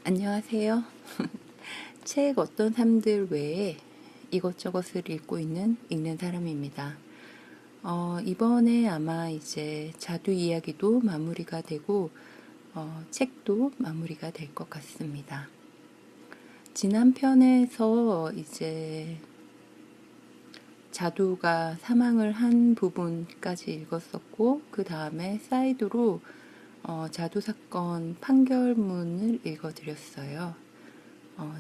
안녕하세요. 책 어떤 삶들 외에 이것저것을 읽고 있는 읽는 사람입니다. 이번에 아마 이제 자두 이야기도 마무리가 되고 책도 마무리가 될 것 같습니다. 지난 편에서 이제 자두가 사망을 한 부분까지 읽었었고 그 다음에 사이드로 자두 사건 판결문을 읽어드렸어요.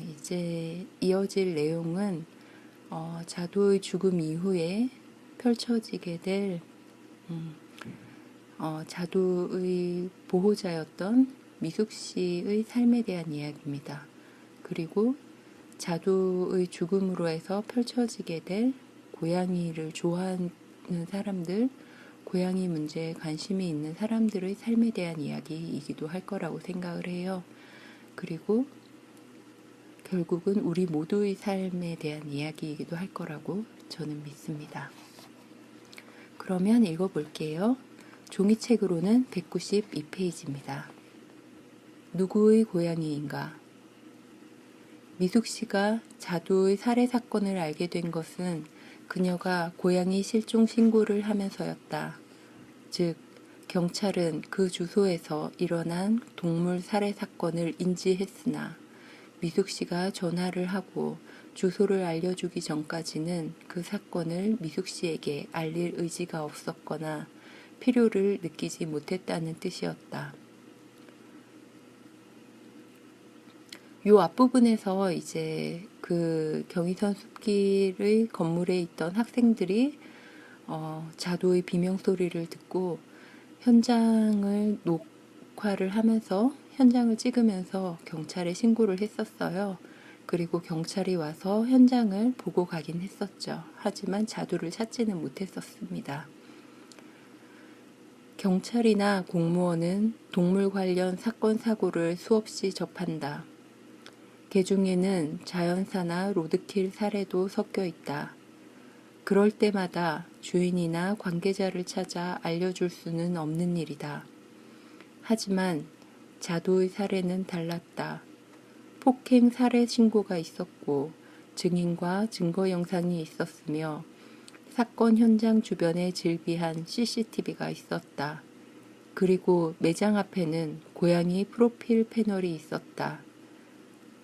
이제 이어질 내용은 자두의 죽음 이후에 펼쳐지게 될 자두의 보호자였던 미숙 씨의 삶에 대한 이야기입니다. 그리고 자두의 죽음으로 해서 펼쳐지게 될 고양이를 좋아하는 사람들, 고양이 문제에 관심이 있는 사람들의 삶에 대한 이야기이기도 할 거라고 생각을 해요. 그리고 결국은 우리 모두의 삶에 대한 이야기이기도 할 거라고 저는 믿습니다. 그러면 읽어볼게요. 종이책으로는 192페이지입니다. 누구의 고양이인가? 미숙 씨가 자두의 살해 사건을 알게 된 것은 그녀가 고양이 실종 신고를 하면서였다. 즉, 경찰은 그 주소에서 일어난 동물 살해 사건을 인지했으나 미숙 씨가 전화를 하고 주소를 알려주기 전까지는 그 사건을 미숙 씨에게 알릴 의지가 없었거나 필요를 느끼지 못했다는 뜻이었다. 요 앞부분에서 이제 그 경의선 숲길의 건물에 있던 학생들이 자두의 비명소리를 듣고 현장을 녹화를 하면서 현장을 찍으면서 경찰에 신고를 했었어요. 그리고 경찰이 와서 현장을 보고 가긴 했었죠. 하지만 자두를 찾지는 못했었습니다. 경찰이나 공무원은 동물 관련 사건 사고를 수없이 접한다. 그 중에는 자연사나 로드킬 사례도 섞여 있다. 그럴 때마다 주인이나 관계자를 찾아 알려줄 수는 없는 일이다. 하지만 자두의 사례는 달랐다. 폭행 살해 신고가 있었고 증인과 증거 영상이 있었으며 사건 현장 주변에 질비한 CCTV가 있었다. 그리고 매장 앞에는 고양이 프로필 패널이 있었다.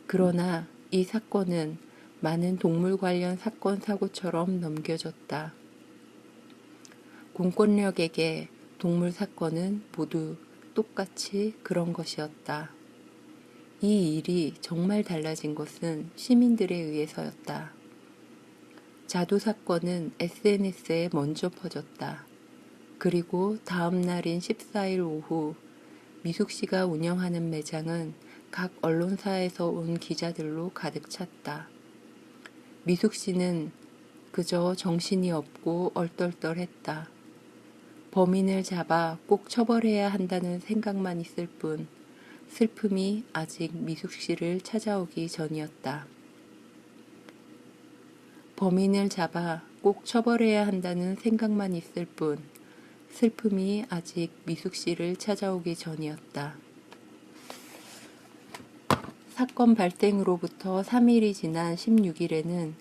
그러나 이 사건은 많은 동물 관련 사건 사고처럼 넘겨졌다. 공권력에게 동물 사건은 모두 똑같이 그런 것이었다. 이 일이 정말 달라진 것은 시민들에 의해서였다. 자두 사건은 SNS에 먼저 퍼졌다. 그리고 다음 날인 14일 오후 미숙 씨가 운영하는 매장은 각 언론사에서 온 기자들로 가득 찼다. 미숙 씨는 그저 정신이 없고 얼떨떨했다. 범인을 잡아 꼭 처벌해야 한다는 생각만 있을 뿐 슬픔이 아직 미숙 씨를 찾아오기 전이었다. 범인을 잡아 꼭 처벌해야 한다는 생각만 있을 뿐 슬픔이 아직 미숙 씨를 찾아오기 전이었다. 사건 발생으로부터 3일이 지난 16일에는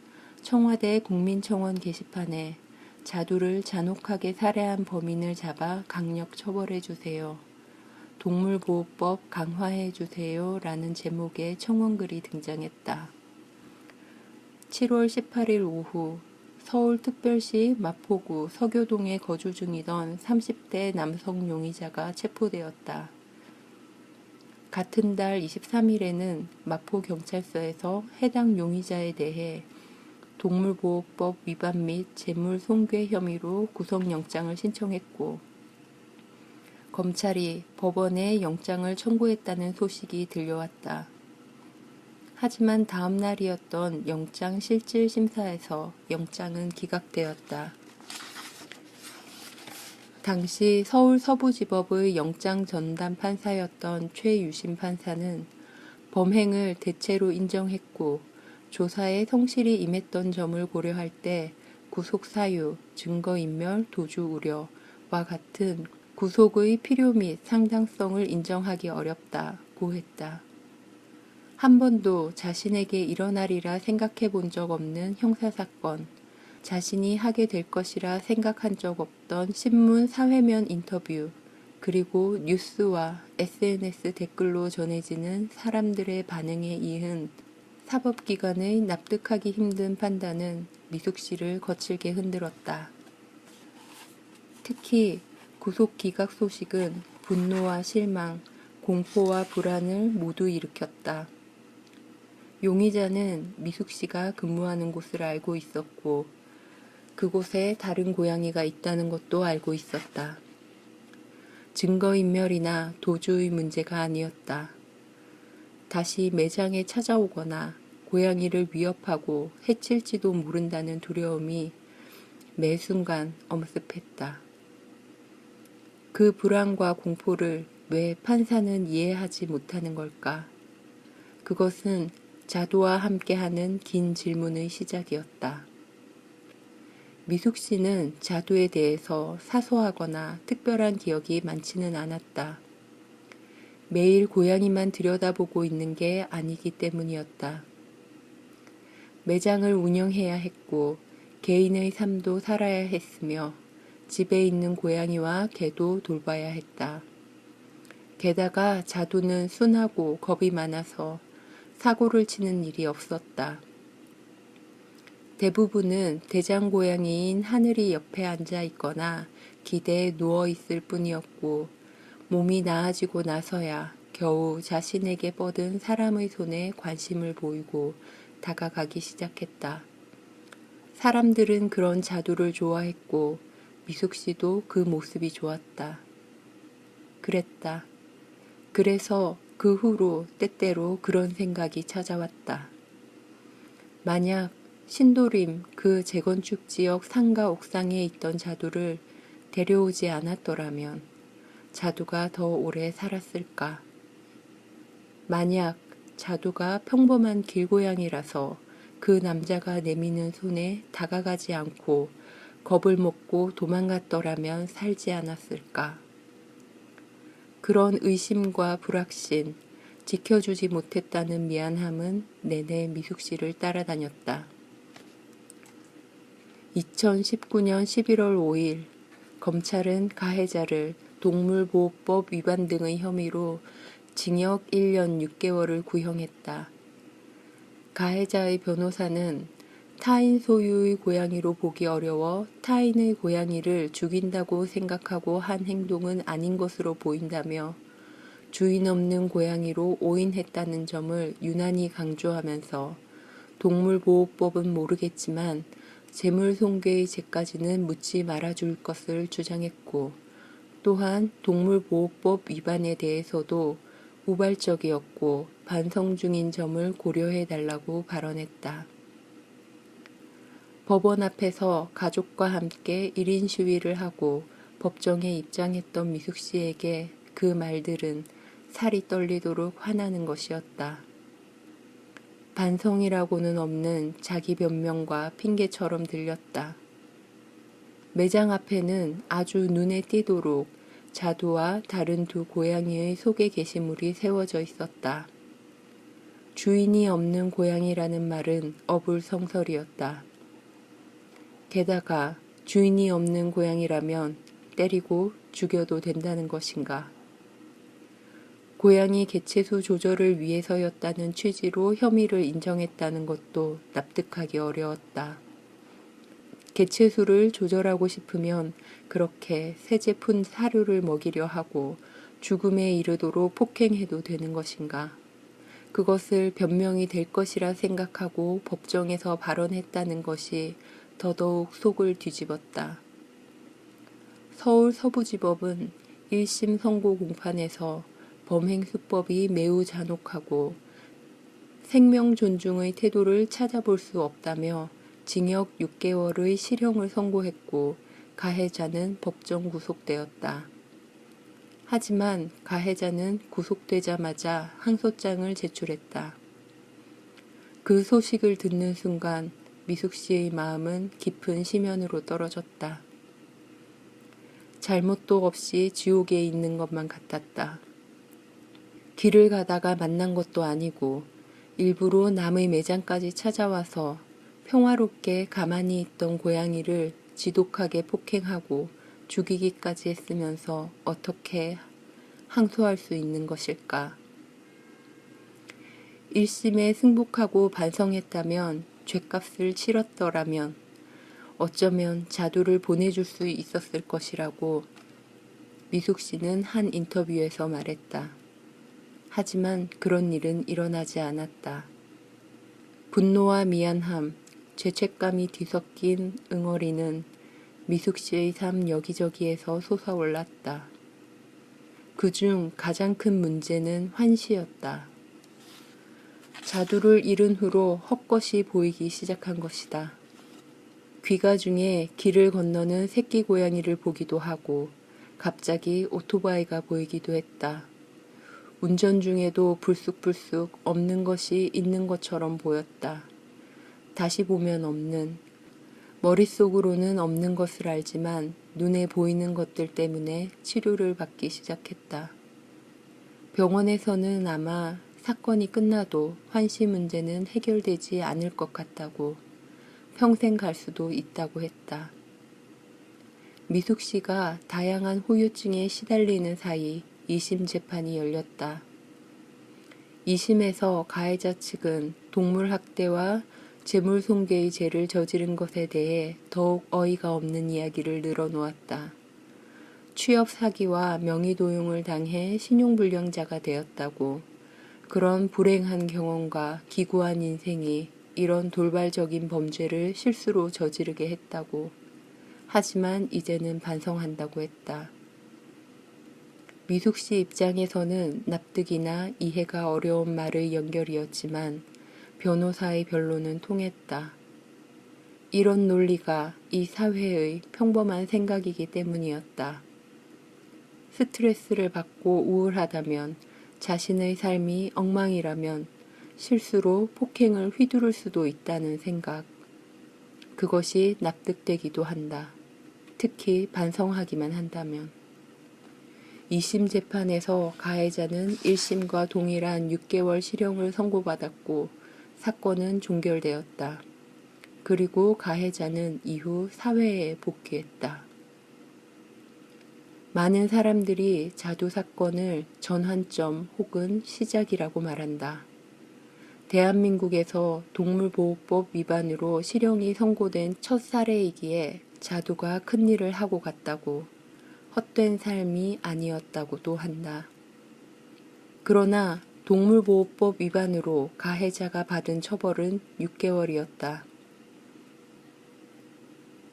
청와대 국민청원 게시판에 자두를 잔혹하게 살해한 범인을 잡아 강력 처벌해 주세요. 동물보호법 강화해 주세요. 라는 제목의 청원글이 등장했다. 7월 18일 오후 서울특별시 마포구 서교동에 거주 중이던 30대 남성 용의자가 체포되었다. 같은 달 23일에는 마포경찰서에서 해당 용의자에 대해 동물보호법 위반 및 재물손괴 혐의로 구속영장을 신청했고 검찰이 법원에 영장을 청구했다는 소식이 들려왔다. 하지만 다음 날이었던 영장실질심사에서 영장은 기각되었다. 당시 서울 서부지법의 영장 전담 판사였던 최유심 판사는 범행을 대체로 인정했고 조사에 성실히 임했던 점을 고려할 때 구속 사유, 증거인멸, 도주 우려와 같은 구속의 필요 및 상당성을 인정하기 어렵다고 했다. 한 번도 자신에게 일어나리라 생각해 본 적 없는 형사사건, 자신이 하게 될 것이라 생각한 적 없던 신문 사회면 인터뷰, 그리고 뉴스와 SNS 댓글로 전해지는 사람들의 반응에 이은 사법기관의 납득하기 힘든 판단은 미숙 씨를 거칠게 흔들었다. 특히 구속 기각 소식은 분노와 실망, 공포와 불안을 모두 일으켰다. 용의자는 미숙 씨가 근무하는 곳을 알고 있었고 그곳에 다른 고양이가 있다는 것도 알고 있었다. 증거인멸이나 도주의 문제가 아니었다. 다시 매장에 찾아오거나 고양이를 위협하고 해칠지도 모른다는 두려움이 매 순간 엄습했다. 그 불안과 공포를 왜 판사는 이해하지 못하는 걸까? 그것은 자두와 함께하는 긴 질문의 시작이었다. 미숙 씨는 자두에 대해서 사소하거나 특별한 기억이 많지는 않았다. 매일 고양이만 들여다보고 있는 게 아니기 때문이었다. 매장을 운영해야 했고 개인의 삶도 살아야 했으며 집에 있는 고양이와 개도 돌봐야 했다. 게다가 자두는 순하고 겁이 많아서 사고를 치는 일이 없었다. 대부분은 대장고양이인 하늘이 옆에 앉아 있거나 기대에 누워 있을 뿐이었고 몸이 나아지고 나서야 겨우 자신에게 뻗은 사람의 손에 관심을 보이고 다가가기 시작했다. 사람들은 그런 자두를 좋아했고 미숙 씨도 그 모습이 좋았다. 그랬다. 그래서 그 후로 때때로 그런 생각이 찾아왔다. 만약 신도림 그 재건축 지역 상가 옥상에 있던 자두를 데려오지 않았더라면 자두가 더 오래 살았을까? 만약 자두가 평범한 길고양이라서 그 남자가 내미는 손에 다가가지 않고 겁을 먹고 도망갔더라면 살지 않았을까? 그런 의심과 불확신, 지켜주지 못했다는 미안함은 내내 미숙 씨를 따라다녔다. 2019년 11월 5일 검찰은 가해자를 동물보호법 위반 등의 혐의로 징역 1년 6개월을 구형했다. 가해자의 변호사는 타인 소유의 고양이로 보기 어려워 타인의 고양이를 죽인다고 생각하고 한 행동은 아닌 것으로 보인다며 주인 없는 고양이로 오인했다는 점을 유난히 강조하면서 동물보호법은 모르겠지만 재물손괴의 죄까지는 묻지 말아줄 것을 주장했고 또한 동물보호법 위반에 대해서도 우발적이었고 반성 중인 점을 고려해달라고 발언했다. 법원 앞에서 가족과 함께 1인 시위를 하고 법정에 입장했던 미숙 씨에게 그 말들은 살이 떨리도록 화나는 것이었다. 반성이라고는 없는 자기 변명과 핑계처럼 들렸다. 매장 앞에는 아주 눈에 띄도록 자두와 다른 두 고양이의 소개 게시물이 세워져 있었다. 주인이 없는 고양이라는 말은 어불성설이었다. 게다가 주인이 없는 고양이라면 때리고 죽여도 된다는 것인가. 고양이 개체수 조절을 위해서였다는 취지로 혐의를 인정했다는 것도 납득하기 어려웠다. 개체수를 조절하고 싶으면 그렇게 세제 푼 사료를 먹이려 하고 죽음에 이르도록 폭행해도 되는 것인가. 그것을 변명이 될 것이라 생각하고 법정에서 발언했다는 것이 더더욱 속을 뒤집었다. 서울 서부지법은 1심 선고 공판에서 범행수법이 매우 잔혹하고 생명 존중의 태도를 찾아볼 수 없다며 징역 6개월의 실형을 선고했고 가해자는 법정 구속되었다. 하지만 가해자는 구속되자마자 항소장을 제출했다. 그 소식을 듣는 순간 미숙 씨의 마음은 깊은 심연으로 떨어졌다. 잘못도 없이 지옥에 있는 것만 같았다. 길을 가다가 만난 것도 아니고 일부러 남의 매장까지 찾아와서 평화롭게 가만히 있던 고양이를 지독하게 폭행하고 죽이기까지 했으면서 어떻게 항소할 수 있는 것일까? 1심에 승복하고 반성했다면, 죗값을 치렀더라면 어쩌면 자두를 보내줄 수 있었을 것이라고 미숙 씨는 한 인터뷰에서 말했다. 하지만 그런 일은 일어나지 않았다. 분노와 미안함, 죄책감이 뒤섞인 응어리는 미숙 씨의 삶 여기저기에서 솟아올랐다. 그중 가장 큰 문제는 환시였다. 자두를 잃은 후로 헛것이 보이기 시작한 것이다. 귀가 중에 길을 건너는 새끼 고양이를 보기도 하고 갑자기 오토바이가 보이기도 했다. 운전 중에도 불쑥불쑥 없는 것이 있는 것처럼 보였다. 다시 보면 없는, 머릿속으로는 없는 것을 알지만 눈에 보이는 것들 때문에 치료를 받기 시작했다. 병원에서는 아마 사건이 끝나도 환시 문제는 해결되지 않을 것 같다고, 평생 갈 수도 있다고 했다. 미숙 씨가 다양한 후유증에 시달리는 사이 2심 재판이 열렸다. 2심에서 가해자 측은 동물 학대와 재물 손괴의 죄를 저지른 것에 대해 더욱 어이가 없는 이야기를 늘어놓았다. 취업 사기와 명의 도용을 당해 신용불량자가 되었다고, 그런 불행한 경험과 기구한 인생이 이런 돌발적인 범죄를 실수로 저지르게 했다고, 하지만 이제는 반성한다고 했다. 미숙 씨 입장에서는 납득이나 이해가 어려운 말의 연결이었지만 변호사의 변론은 통했다. 이런 논리가 이 사회의 평범한 생각이기 때문이었다. 스트레스를 받고 우울하다면, 자신의 삶이 엉망이라면 실수로 폭행을 휘두를 수도 있다는 생각. 그것이 납득되기도 한다. 특히 반성하기만 한다면. 2심 재판에서 가해자는 1심과 동일한 6개월 실형을 선고받았고 사건은 종결되었다. 그리고 가해자는 이후 사회에 복귀했다. 많은 사람들이 자두 사건을 전환점 혹은 시작이라고 말한다. 대한민국에서 동물보호법 위반으로 실형이 선고된 첫 사례이기에 자두가 큰일을 하고 갔다고, 헛된 삶이 아니었다고도 한다. 그러나 동물보호법 위반으로 가해자가 받은 처벌은 6개월이었다.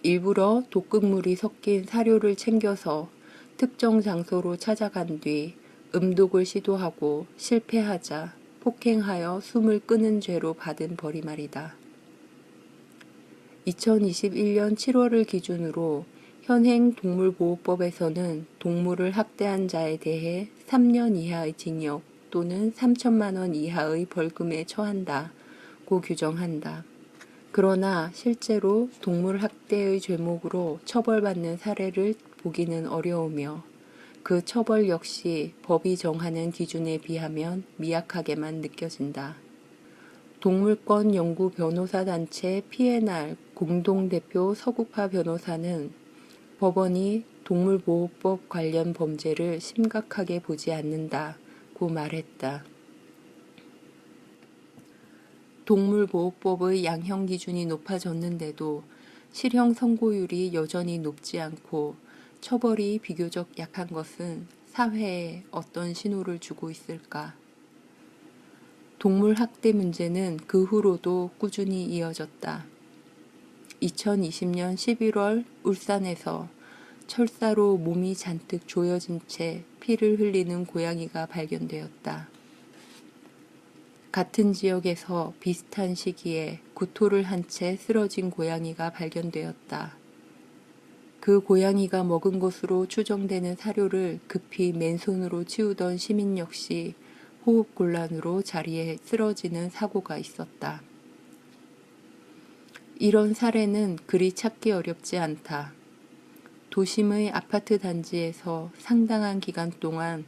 일부러 독극물이 섞인 사료를 챙겨서 특정 장소로 찾아간 뒤 음독을 시도하고 실패하자 폭행하여 숨을 끊은 죄로 받은 벌이 말이다. 2021년 7월을 기준으로 현행 동물보호법에서는 동물을 학대한 자에 대해 3년 이하의 징역 또는 3천만 원 이하의 벌금에 처한다고 규정한다. 그러나 실제로 동물 학대의 죄목으로 처벌받는 사례를 보기는 어려우며 그 처벌 역시 법이 정하는 기준에 비하면 미약하게만 느껴진다. 동물권 연구 변호사 단체 P&R 공동대표 서국화 변호사는 법원이 동물보호법 관련 범죄를 심각하게 보지 않는다고 말했다. 동물보호법의 양형 기준이 높아졌는데도 실형 선고율이 여전히 높지 않고 처벌이 비교적 약한 것은 사회에 어떤 신호를 주고 있을까? 동물 학대 문제는 그 후로도 꾸준히 이어졌다. 2020년 11월 울산에서 철사로 몸이 잔뜩 조여진 채 피를 흘리는 고양이가 발견되었다. 같은 지역에서 비슷한 시기에 구토를 한 채 쓰러진 고양이가 발견되었다. 그 고양이가 먹은 것으로 추정되는 사료를 급히 맨손으로 치우던 시민 역시 호흡곤란으로 자리에 쓰러지는 사고가 있었다. 이런 사례는 그리 찾기 어렵지 않다. 도심의 아파트 단지에서 상당한 기간 동안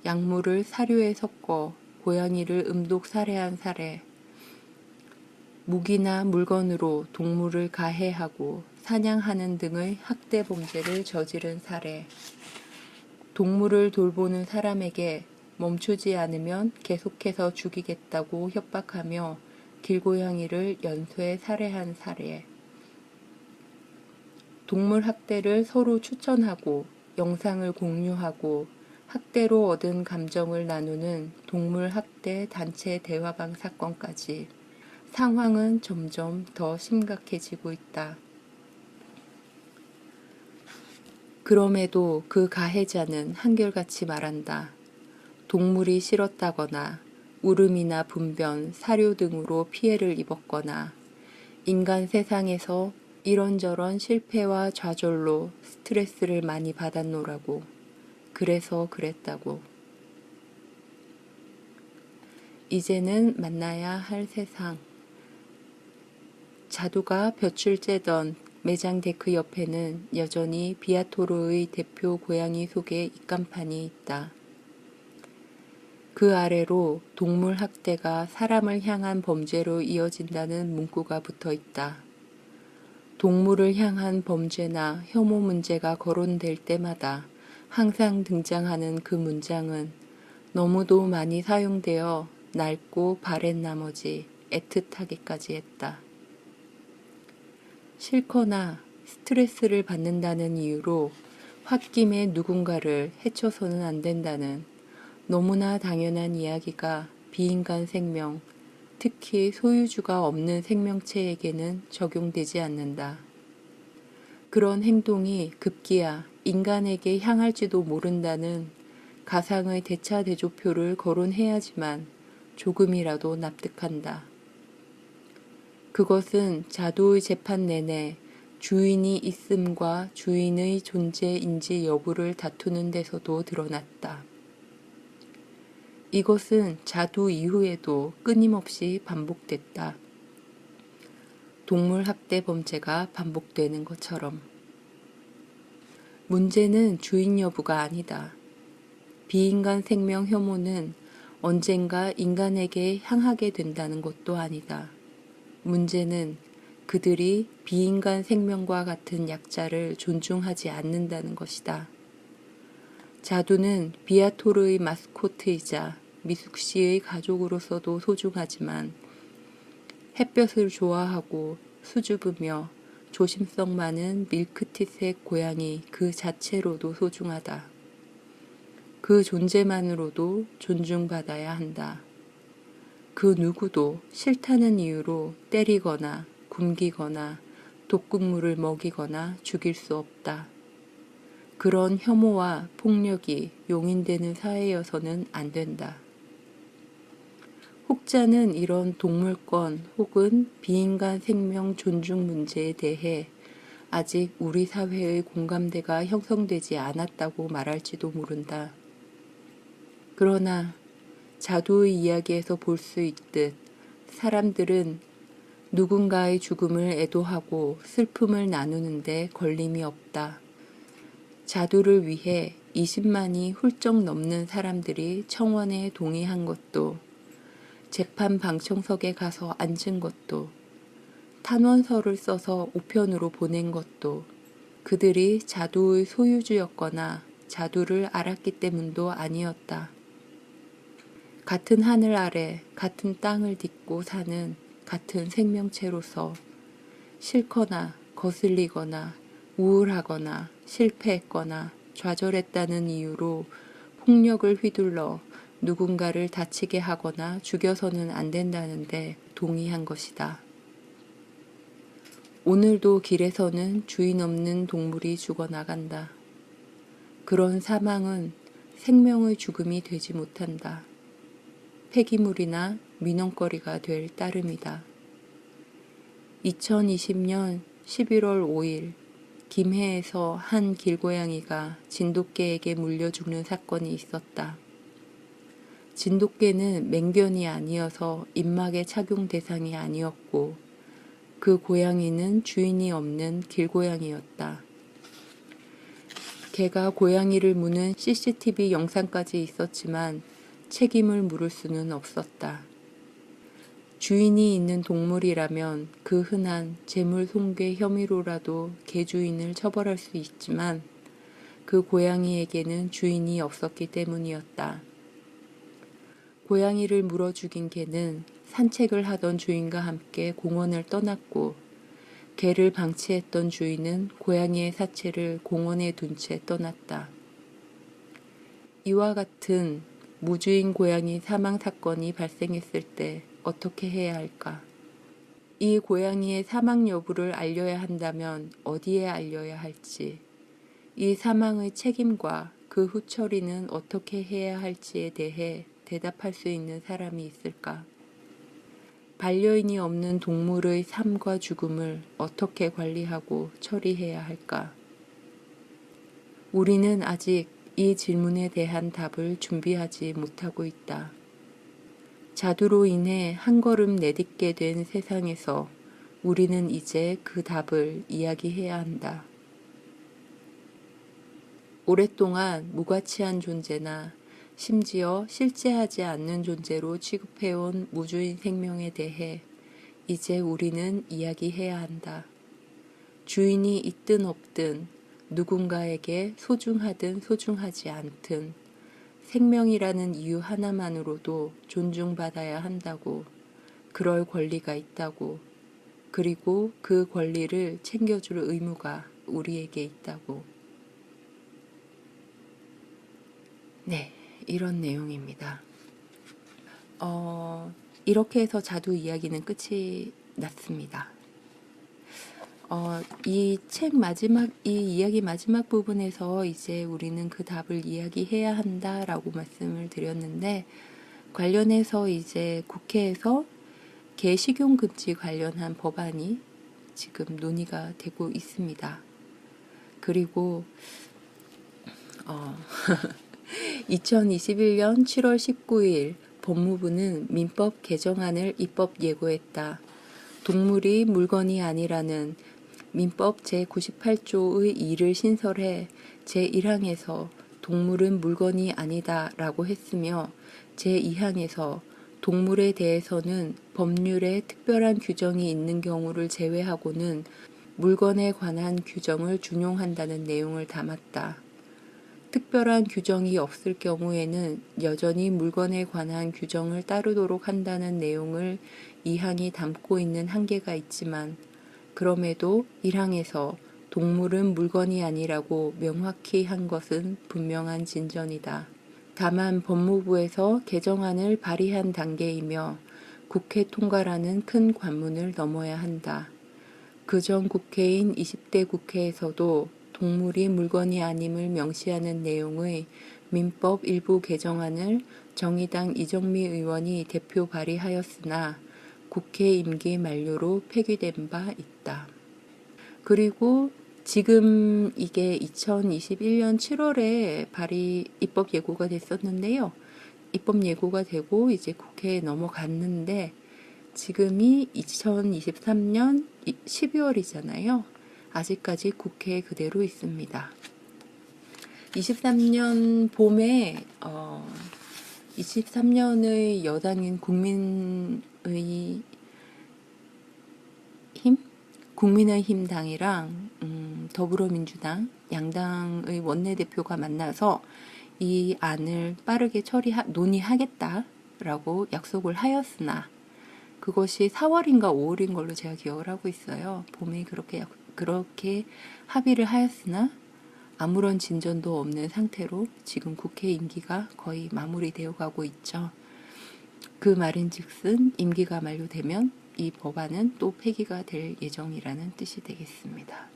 약물을 사료에 섞어 고양이를 음독 살해한 사례, 무기나 물건으로 동물을 가해하고 사냥하는 등의 학대 범죄를 저지른 사례. 동물을 돌보는 사람에게 멈추지 않으면 계속해서 죽이겠다고 협박하며 길고양이를 연쇄 살해한 사례. 동물 학대를 서로 추천하고 영상을 공유하고 학대로 얻은 감정을 나누는 동물 학대 단체 대화방 사건까지 상황은 점점 더 심각해지고 있다. 그럼에도 그 가해자는 한결같이 말한다. 동물이 싫었다거나 울음이나 분변, 사료 등으로 피해를 입었거나 인간 세상에서 이런저런 실패와 좌절로 스트레스를 많이 받았노라고. 그래서 그랬다고. 이제는 만나야 할 세상. 자두가 볕을 쬐던 매장 데크 옆에는 여전히 비아토르의 대표 고양이 소개 입간판이 있다. 그 아래로 동물 학대가 사람을 향한 범죄로 이어진다는 문구가 붙어 있다. 동물을 향한 범죄나 혐오 문제가 거론될 때마다 항상 등장하는 그 문장은 너무도 많이 사용되어 낡고 바랜 나머지 애틋하기까지 했다. 싫거나 스트레스를 받는다는 이유로 홧김에 누군가를 해쳐서는 안 된다는 너무나 당연한 이야기가 비인간 생명, 특히 소유주가 없는 생명체에게는 적용되지 않는다. 그런 행동이 급기야 인간에게 향할지도 모른다는 가상의 대차대조표를 거론해야지만 조금이라도 납득한다. 그것은 자두의 재판 내내 주인이 있음과 주인의 존재인지 여부를 다투는 데서도 드러났다. 이것은 자두 이후에도 끊임없이 반복됐다. 동물 학대 범죄가 반복되는 것처럼. 문제는 주인 여부가 아니다. 비인간 생명 혐오는 언젠가 인간에게 향하게 된다는 것도 아니다. 문제는 그들이 비인간 생명과 같은 약자를 존중하지 않는다는 것이다. 자두는 비아토르의 마스코트이자 미숙 씨의 가족으로서도 소중하지만 햇볕을 좋아하고 수줍으며 조심성 많은 밀크티색 고양이 그 자체로도 소중하다. 그 존재만으로도 존중받아야 한다. 그 누구도 싫다는 이유로 때리거나 굶기거나 독극물을 먹이거나 죽일 수 없다. 그런 혐오와 폭력이 용인되는 사회여서는 안 된다. 혹자는 이런 동물권 혹은 비인간 생명 존중 문제에 대해 아직 우리 사회의 공감대가 형성되지 않았다고 말할지도 모른다. 그러나 자두의 이야기에서 볼 수 있듯 사람들은 누군가의 죽음을 애도하고 슬픔을 나누는데 걸림이 없다. 자두를 위해 20만이 훌쩍 넘는 사람들이 청원에 동의한 것도, 재판 방청석에 가서 앉은 것도, 탄원서를 써서 우편으로 보낸 것도 그들이 자두의 소유주였거나 자두를 알았기 때문도 아니었다. 같은 하늘 아래 같은 땅을 딛고 사는 같은 생명체로서 싫거나 거슬리거나 우울하거나 실패했거나 좌절했다는 이유로 폭력을 휘둘러 누군가를 다치게 하거나 죽여서는 안 된다는데 동의한 것이다. 오늘도 길에서는 주인 없는 동물이 죽어나간다. 그런 사망은 생명의 죽음이 되지 못한다. 폐기물이나 민원거리가 될 따름이다. 2020년 11월 5일 김해에서 한 길고양이가 진돗개에게 물려 죽는 사건이 있었다. 진돗개는 맹견이 아니어서 입막의 착용 대상이 아니었고 그 고양이는 주인이 없는 길고양이였다. 개가 고양이를 무는 CCTV 영상까지 있었지만 책임을 물을 수는 없었다. 주인이 있는 동물이라면 그 흔한 재물 손괴 혐의로라도 개 주인을 처벌할 수 있지만 그 고양이에게는 주인이 없었기 때문이었다. 고양이를 물어 죽인 개는 산책을 하던 주인과 함께 공원을 떠났고 개를 방치했던 주인은 고양이의 사체를 공원에 둔 채 떠났다. 이와 같은 무주인 고양이 사망 사건이 발생했을 때 어떻게 해야 할까? 이 고양이의 사망 여부를 알려야 한다면 어디에 알려야 할지, 이 사망의 책임과 그 후처리는 어떻게 해야 할지에 대해 대답할 수 있는 사람이 있을까? 반려인이 없는 동물의 삶과 죽음을 어떻게 관리하고 처리해야 할까? 우리는 아직 이 질문에 대한 답을 준비하지 못하고 있다. 자두로 인해 한 걸음 내딛게 된 세상에서 우리는 이제 그 답을 이야기해야 한다. 오랫동안 무가치한 존재나 심지어 실제하지 않는 존재로 취급해온 무주인 생명에 대해 이제 우리는 이야기해야 한다. 주인이 있든 없든 누군가에게 소중하든 소중하지 않든 생명이라는 이유 하나만으로도 존중받아야 한다고, 그럴 권리가 있다고, 그리고 그 권리를 챙겨줄 의무가 우리에게 있다고. 네, 이런 내용입니다. 이렇게 해서 자두 이야기는 끝이 났습니다. 이 이야기 마지막 부분에서 이제 우리는 그 답을 이야기해야 한다라고 말씀을 드렸는데, 관련해서 이제 국회에서 개 식용 금지 관련한 법안이 지금 논의가 되고 있습니다. 그리고 2021년 7월 19일 법무부는 민법 개정안을 입법 예고했다. 동물이 물건이 아니라는 민법 제98조의 2를 신설해 제1항에서 동물은 물건이 아니다 라고 했으며 제2항에서 동물에 대해서는 법률에 특별한 규정이 있는 경우를 제외하고는 물건에 관한 규정을 준용한다는 내용을 담았다. 특별한 규정이 없을 경우에는 여전히 물건에 관한 규정을 따르도록 한다는 내용을 2항이 담고 있는 한계가 있지만, 그럼에도 1항에서 동물은 물건이 아니라고 명확히 한 것은 분명한 진전이다. 다만 법무부에서 개정안을 발의한 단계이며 국회 통과라는 큰 관문을 넘어야 한다. 그전 국회인 20대 국회에서도 동물이 물건이 아님을 명시하는 내용의 민법 일부 개정안을 정의당 이정미 의원이 대표 발의하였으나 국회 임기 만료로 폐기된 바 있다. 그리고 지금 이게 2021년 7월에 입법 예고가 됐었는데요. 입법 예고가 되고 이제 국회에 넘어갔는데 지금이 2023년 12월이잖아요. 아직까지 국회에 그대로 있습니다. 23년 봄에 23년의 여당인 국민의힘 당이랑 더불어민주당 양당의 원내대표가 만나서 이 안을 빠르게 논의하겠다라고 약속을 하였으나 그것이 4월인가 5월인 걸로 제가 기억을 하고 있어요. 봄에 그렇게 합의를 하였으나 아무런 진전도 없는 상태로 지금 국회 임기가 거의 마무리되어 가고 있죠. 그 말인즉슨 임기가 만료되면 이 법안은 또 폐기가 될 예정이라는 뜻이 되겠습니다.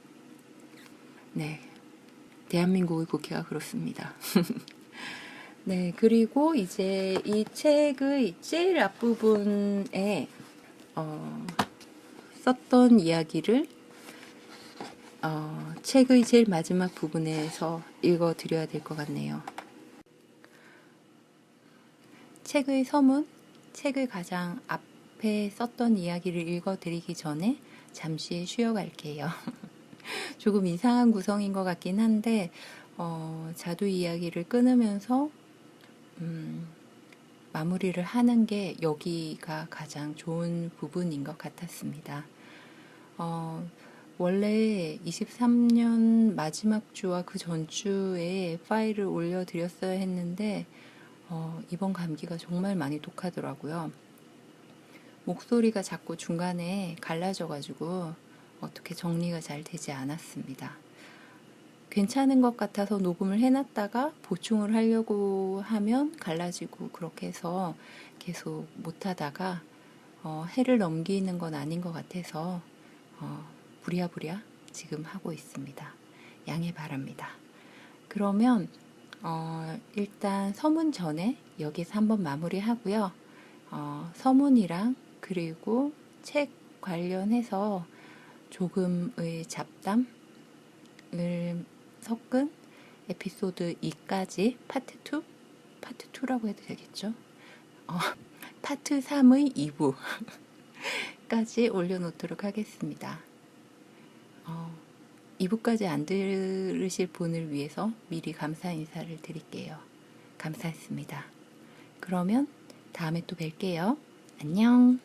네, 대한민국의 국회가 그렇습니다. 네, 그리고 이제 이 책의 제일 앞부분에 썼던 이야기를 책의 제일 마지막 부분에서 읽어드려야 될 것 같네요. 책의 서문, 책의 가장 앞에 썼던 이야기를 읽어드리기 전에 잠시 쉬어갈게요. 조금 이상한 구성인 것 같긴 한데 자두 이야기를 끊으면서 마무리를 하는 게 여기가 가장 좋은 부분인 것 같았습니다. 원래 23년 마지막 주와 그 전주에 파일을 올려드렸어야 했는데 이번 감기가 정말 많이 독하더라고요. 목소리가 자꾸 중간에 갈라져가지고 어떻게 정리가 잘 되지 않았습니다. 괜찮은 것 같아서 녹음을 해놨다가 보충을 하려고 하면 갈라지고 그렇게 해서 계속 못하다가 해를 넘기는 건 아닌 것 같아서 부랴부랴 지금 하고 있습니다. 양해 바랍니다. 그러면 일단 서문 전에 여기서 한번 마무리하고요. 서문이랑 그리고 책 관련해서 조금의 잡담을 섞은 에피소드 2까지 파트 2? 파트 2라고 해도 되겠죠? 파트 3의 2부까지 올려놓도록 하겠습니다. 2부까지 안 들으실 분을 위해서 미리 감사 인사를 드릴게요. 감사했습니다. 그러면 다음에 또 뵐게요. 안녕.